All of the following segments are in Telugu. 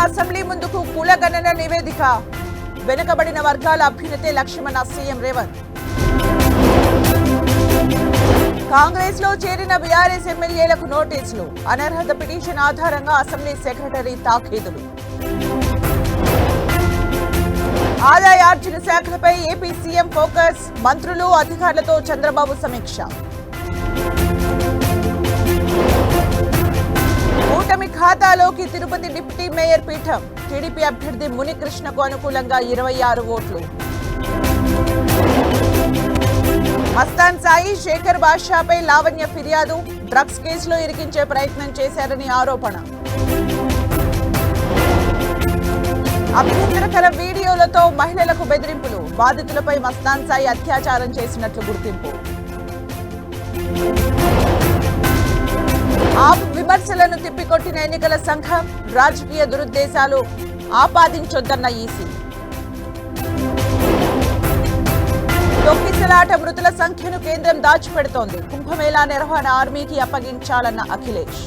అసెంబ్లీ ముందుకు కులగణన నివేదిక. వెనుకబడిన వర్గాల అభ్యున్నతే లక్ష్యమన్న సీఎం రేవంత్. కాంగ్రెస్ లో చేరిన బీఆర్ఎస్ ఎమ్మెల్యేలకు నోటీసులు. అనర్హత పిటిషన్ ఆధారంగా అసెంబ్లీ సెక్రటరీ తాఖీదులు. ఆదాయార్జన శాఖలపై ఏపీ సీఎం ఫోకస్. మంత్రులు అధికారులతో చంద్రబాబు సమీక్ష. కూటమి ఖాతాలోకి తిరుపతి డిప్యూటీ మేయర్ పీఠం. టీడీపీ అభ్యర్థి మునికృష్ణకు అనుకూలంగా 26 ఓట్లు. మస్తాన్ సాయి, శేఖర్ బాషాపై లావణ్య ఫిర్యాదు. డ్రగ్స్ కేసులో ఇరికించే ప్రయత్నం చేశారని ఆరోపణ. అభ్యంతరకర వీడియోలతో మహిళలకు బెదిరింపులు. బాధితులపై మస్తాన్ సాయి అత్యాచారం చేసినట్లు గుర్తింపు. ఆప్ విమర్శలను తిప్పికొట్టిన ఎన్నికల సంఘం. రాజకీయ దురుద్దేశాలు ఆపాదించొద్దన్న ఈసీ. తొక్కిసలాట మృతుల సంఖ్యను కేంద్రం దాచిపెడుతోంది. కుంభమేళా నిర్వహణ ఆర్మీకి అప్పగించాలన్న అఖిలేష్.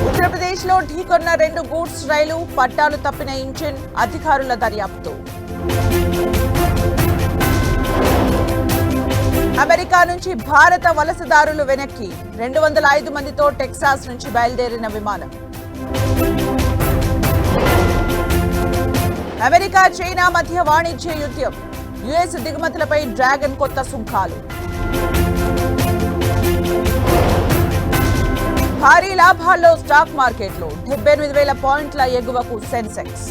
ఉత్తరప్రదేశ్ లో ఢీకొన్న 2 గూడ్స్ రైలు. పట్టాలు తప్పిన ఇంజిన్. అధికారుల దర్యాప్తు. అమెరికా నుంచి భారత వలసదారులు వెనక్కి. 205 మందితో టెక్సాస్ నుంచి బయలుదేరిన విమానం. అమెరికా చైనా మధ్య వాణిజ్య యుద్ధం. యుఎస్ దిగుమతులపై డ్రాగన్ కొత్త సుంకాలు. భారీ లాభాల్లో స్టాక్ మార్కెట్లు. 78,000 పాయింట్ల ఎగువకు సెన్సెక్స్.